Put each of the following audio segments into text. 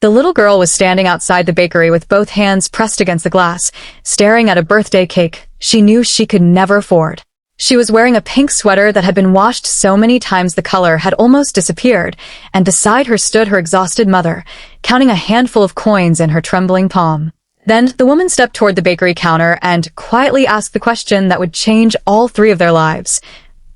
The little girl was standing outside the bakery with both hands pressed against the glass, staring at a birthday cake she knew she could never afford. She was wearing a pink sweater that had been washed so many times the color had almost disappeared, and beside her stood her exhausted mother, counting a handful of coins in her trembling palm. Then the woman stepped toward the bakery counter and quietly asked the question that would change all three of their lives.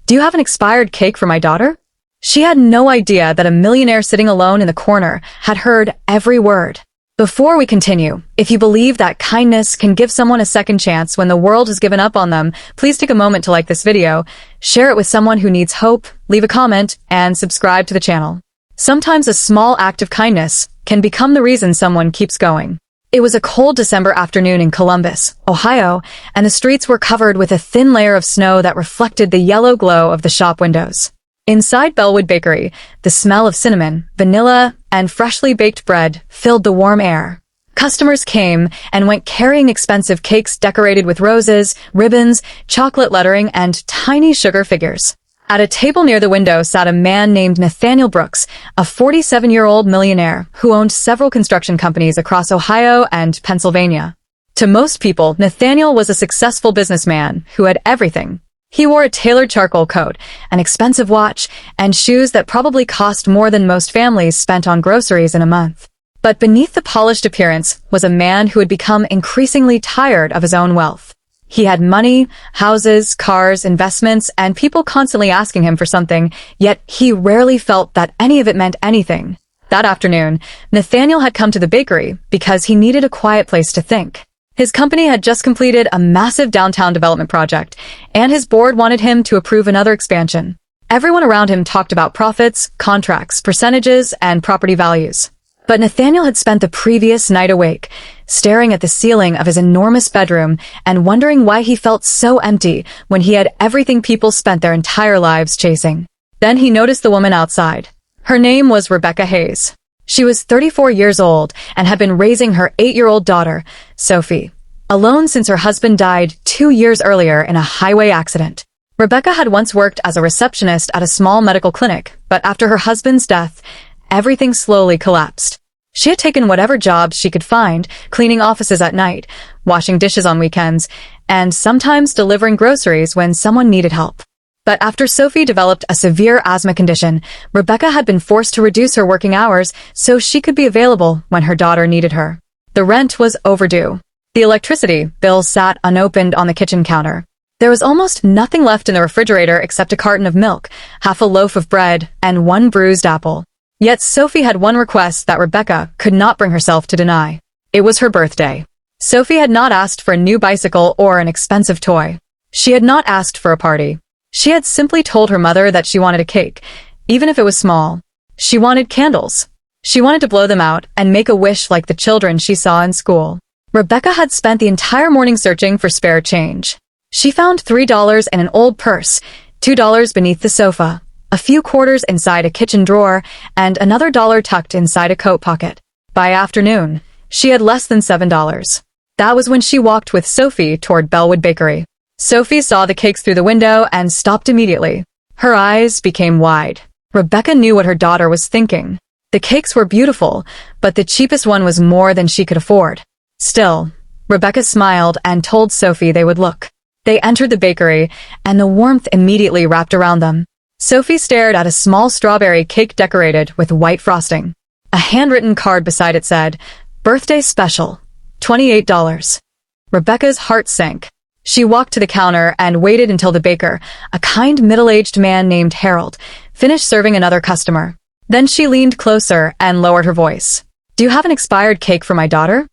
"Do you have an expired cake for my daughter?" She had no idea that a millionaire sitting alone in the corner had heard every word. Before we continue, if you believe that kindness can give someone a second chance when the world has given up on them, please take a moment to like this video, share it with someone who needs hope, leave a comment, and subscribe to the channel. Sometimes a small act of kindness can become the reason someone keeps going. It was a cold December afternoon in Columbus, Ohio, and the streets were covered with a thin layer of snow that reflected the yellow glow of the shop windows. Inside Bellwood Bakery, the smell of cinnamon, vanilla, and freshly baked bread filled the warm air. Customers came and went carrying expensive cakes decorated with roses, ribbons, chocolate lettering, and tiny sugar figures. At a table near the window sat a man named Nathaniel Brooks, a 47-year-old millionaire who owned several construction companies across Ohio and Pennsylvania. To most people, Nathaniel was a successful businessman who had everything. He wore a tailored charcoal coat, an expensive watch, and shoes that probably cost more than most families spent on groceries in a month. But beneath the polished appearance was a man who had become increasingly tired of his own wealth. He had money, houses, cars, investments, and people constantly asking him for something, yet he rarely felt that any of it meant anything. That afternoon, Nathaniel had come to the bakery because he needed a quiet place to think. His company had just completed a massive downtown development project, and his board wanted him to approve another expansion. Everyone around him talked about profits, contracts, percentages, and property values. But Nathaniel had spent the previous night awake, staring at the ceiling of his enormous bedroom and wondering why he felt so empty when he had everything people spent their entire lives chasing. Then he noticed the woman outside. Her name was Rebecca Hayes. She was 34 years old and had been raising her 8-year-old daughter, Sophie, alone since her husband died 2 years earlier in a highway accident. Rebecca had once worked as a receptionist at a small medical clinic, but after her husband's death, everything slowly collapsed. She had taken whatever jobs she could find, cleaning offices at night, washing dishes on weekends, and sometimes delivering groceries when someone needed help. But after Sophie developed a severe asthma condition, Rebecca had been forced to reduce her working hours so she could be available when her daughter needed her. The rent was overdue. The electricity bill sat unopened on the kitchen counter. There was almost nothing left in the refrigerator except a carton of milk, half a loaf of bread, and one bruised apple. Yet Sophie had one request that Rebecca could not bring herself to deny. It was her birthday. Sophie had not asked for a new bicycle or an expensive toy. She had not asked for a party. She had simply told her mother that she wanted a cake, even if it was small. She wanted candles. She wanted to blow them out and make a wish like the children she saw in school. Rebecca had spent the entire morning searching for spare change. She found $3 in an old purse, $2 beneath the sofa, a few quarters inside a kitchen drawer, and another dollar tucked inside a coat pocket. By afternoon, she had less than $7. That was when she walked with Sophie toward Bellwood Bakery. Sophie saw the cakes through the window and stopped immediately. Her eyes became wide. Rebecca knew what her daughter was thinking. The cakes were beautiful, but the cheapest one was more than she could afford. Still, Rebecca smiled and told Sophie they would look. They entered the bakery, and the warmth immediately wrapped around them. Sophie stared at a small strawberry cake decorated with white frosting. A handwritten card beside it said, "Birthday Special, $28. Rebecca's heart sank. She walked to the counter and waited until the baker, a kind middle-aged man named Harold, finished serving another customer. Then she leaned closer and lowered her voice. "Do you have an expired cake for my daughter?"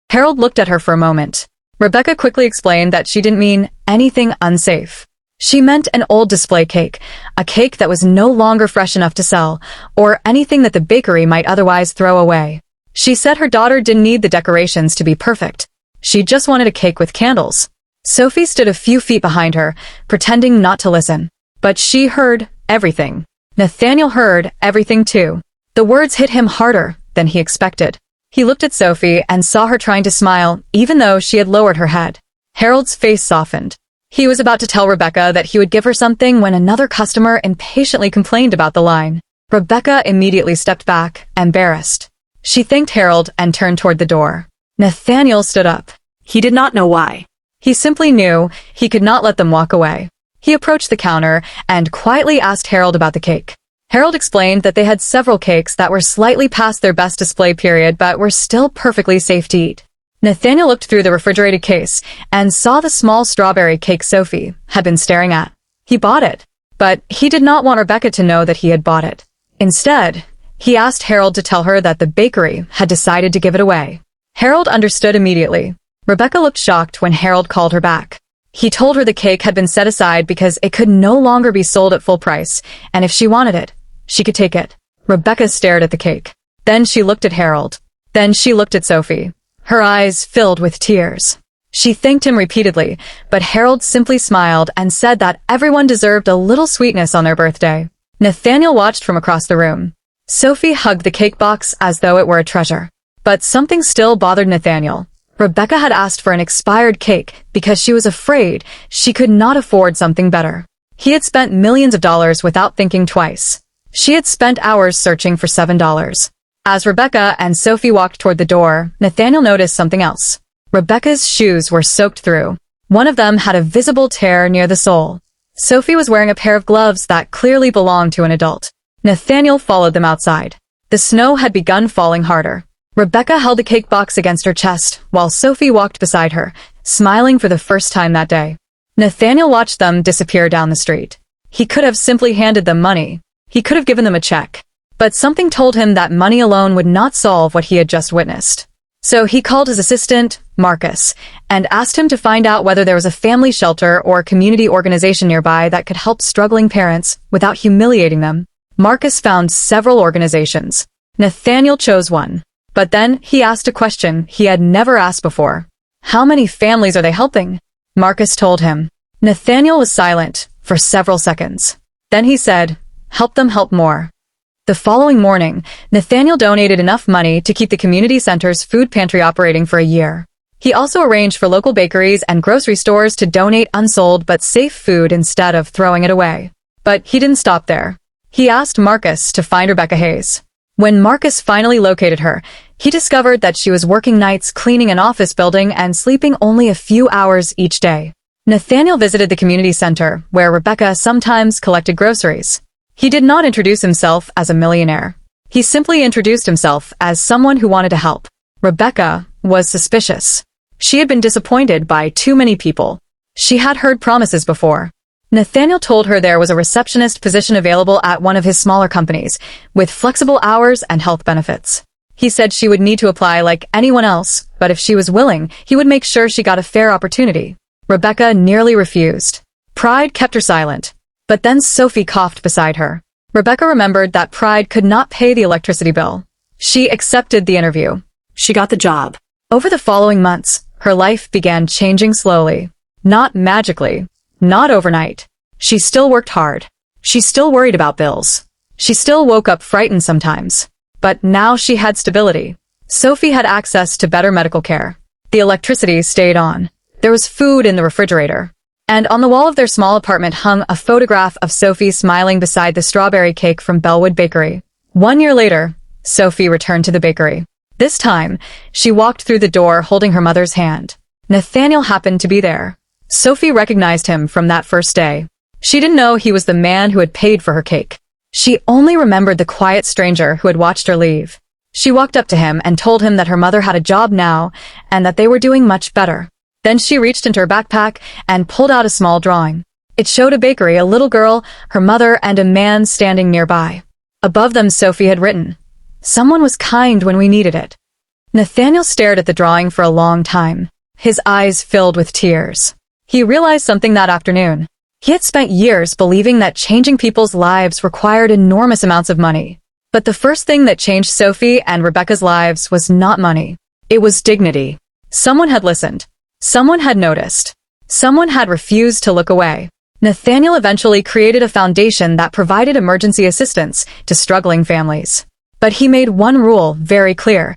Harold looked at her for a moment. Rebecca quickly explained that she didn't mean anything unsafe. She meant an old display cake, a cake that was no longer fresh enough to sell, or anything that the bakery might otherwise throw away. She said her daughter didn't need the decorations to be perfect. She just wanted a cake with candles. Sophie stood a few feet behind her, pretending not to listen. But she heard everything. Nathaniel heard everything too. The words hit him harder than he expected. He looked at Sophie and saw her trying to smile, even though she had lowered her head. Harold's face softened. He was about to tell Rebecca that he would give her something when another customer impatiently complained about the line. Rebecca immediately stepped back, embarrassed. She thanked Harold and turned toward the door. Nathaniel stood up. He did not know why. He simply knew he could not let them walk away. He approached the counter and quietly asked Harold about the cake. Harold explained that they had several cakes that were slightly past their best display period but were still perfectly safe to eat. Nathaniel looked through the refrigerated case and saw the small strawberry cake Sophie had been staring at. He bought it, but he did not want Rebecca to know that he had bought it. Instead, he asked Harold to tell her that the bakery had decided to give it away. Harold understood immediately. Rebecca looked shocked when Harold called her back. He told her the cake had been set aside because it could no longer be sold at full price, and if she wanted it, she could take it. Rebecca stared at the cake. Then she looked at Harold. Then she looked at Sophie. Her eyes filled with tears. She thanked him repeatedly, but Harold simply smiled and said that everyone deserved a little sweetness on their birthday. Nathaniel watched from across the room. Sophie hugged the cake box as though it were a treasure. But something still bothered Nathaniel. Rebecca had asked for an expired cake because she was afraid she could not afford something better. He had spent millions of dollars without thinking twice. She had spent hours searching for $7. As Rebecca and Sophie walked toward the door, Nathaniel noticed something else. Rebecca's shoes were soaked through. One of them had a visible tear near the sole. Sophie was wearing a pair of gloves that clearly belonged to an adult. Nathaniel followed them outside. The snow had begun falling harder. Rebecca held the cake box against her chest, while Sophie walked beside her, smiling for the first time that day. Nathaniel watched them disappear down the street. He could have simply handed them money. He could have given them a check. But something told him that money alone would not solve what he had just witnessed. So he called his assistant, Marcus, and asked him to find out whether there was a family shelter or a community organization nearby that could help struggling parents without humiliating them. Marcus found several organizations. Nathaniel chose one. But then he asked a question he had never asked before. How many families are they helping? Marcus told him. Nathaniel was silent for several seconds. Then he said, help them help more. The following morning, Nathaniel donated enough money to keep the community center's food pantry operating for a year. He also arranged for local bakeries and grocery stores to donate unsold but safe food instead of throwing it away. But he didn't stop there. He asked Marcus to find Rebecca Hayes. When Marcus finally located her, he discovered that she was working nights cleaning an office building and sleeping only a few hours each day. Nathaniel visited the community center, where Rebecca sometimes collected groceries. He did not introduce himself as a millionaire. He simply introduced himself as someone who wanted to help. Rebecca was suspicious. She had been disappointed by too many people. She had heard promises before. Nathaniel told her there was a receptionist position available at one of his smaller companies, with flexible hours and health benefits. He said she would need to apply like anyone else, but if she was willing, he would make sure she got a fair opportunity. Rebecca nearly refused. Pride kept her silent. But then Sophie coughed beside her. Rebecca remembered that Pride could not pay the electricity bill. She accepted the interview. She got the job. Over the following months, her life began changing slowly. Not magically. Not overnight. She still worked hard. She still worried about bills. She still woke up frightened sometimes. But now she had stability. Sophie had access to better medical care. The electricity stayed on. There was food in the refrigerator. And on the wall of their small apartment hung a photograph of Sophie smiling beside the strawberry cake from Bellwood Bakery. 1 year later, Sophie returned to the bakery. This time, she walked through the door holding her mother's hand. Nathaniel happened to be there. Sophie recognized him from that first day. She didn't know he was the man who had paid for her cake. She only remembered the quiet stranger who had watched her leave. She walked up to him and told him that her mother had a job now and that they were doing much better. Then she reached into her backpack and pulled out a small drawing. It showed a bakery, a little girl, her mother, and a man standing nearby. Above them, Sophie had written, "Someone was kind when we needed it." Nathaniel stared at the drawing for a long time. His eyes filled with tears. He realized something that afternoon. He had spent years believing that changing people's lives required enormous amounts of money. But the first thing that changed Sophie and Rebecca's lives was not money. It was dignity. Someone had listened. Someone had noticed. Someone had refused to look away. Nathaniel eventually created a foundation that provided emergency assistance to struggling families. But he made one rule very clear.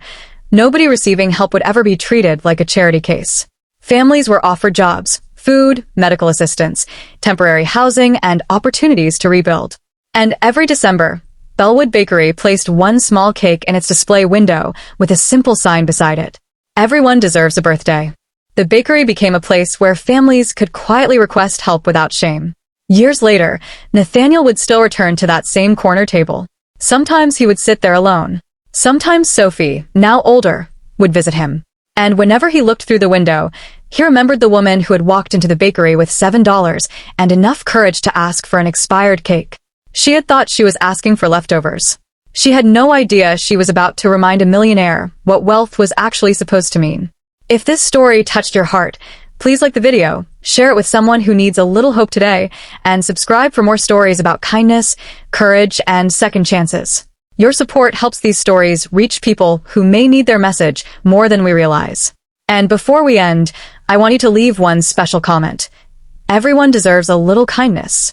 Nobody receiving help would ever be treated like a charity case. Families were offered jobs, food, medical assistance, temporary housing, and opportunities to rebuild. And every December, Bellwood Bakery placed one small cake in its display window with a simple sign beside it. Everyone deserves a birthday. The bakery became a place where families could quietly request help without shame. Years later, Nathaniel would still return to that same corner table. Sometimes he would sit there alone. Sometimes Sophie, now older, would visit him. And whenever he looked through the window, he remembered the woman who had walked into the bakery with $7 and enough courage to ask for an expired cake. She had thought she was asking for leftovers. She had no idea she was about to remind a millionaire what wealth was actually supposed to mean. If this story touched your heart, please like the video, share it with someone who needs a little hope today, and subscribe for more stories about kindness, courage, and second chances. Your support helps these stories reach people who may need their message more than we realize. And before we end, I want you to leave one special comment. Everyone deserves a little kindness.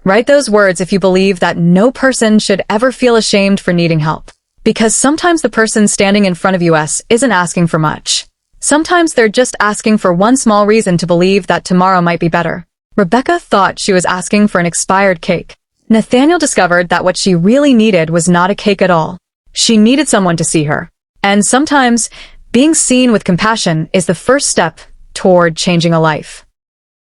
Write those words if you believe that no person should ever feel ashamed for needing help. Because sometimes the person standing in front of us isn't asking for much. Sometimes they're just asking for one small reason to believe that tomorrow might be better. Rebecca thought she was asking for an expired cake. Nathaniel discovered that what she really needed was not a cake at all. She needed someone to see her. And sometimes, being seen with compassion is the first step toward changing a life.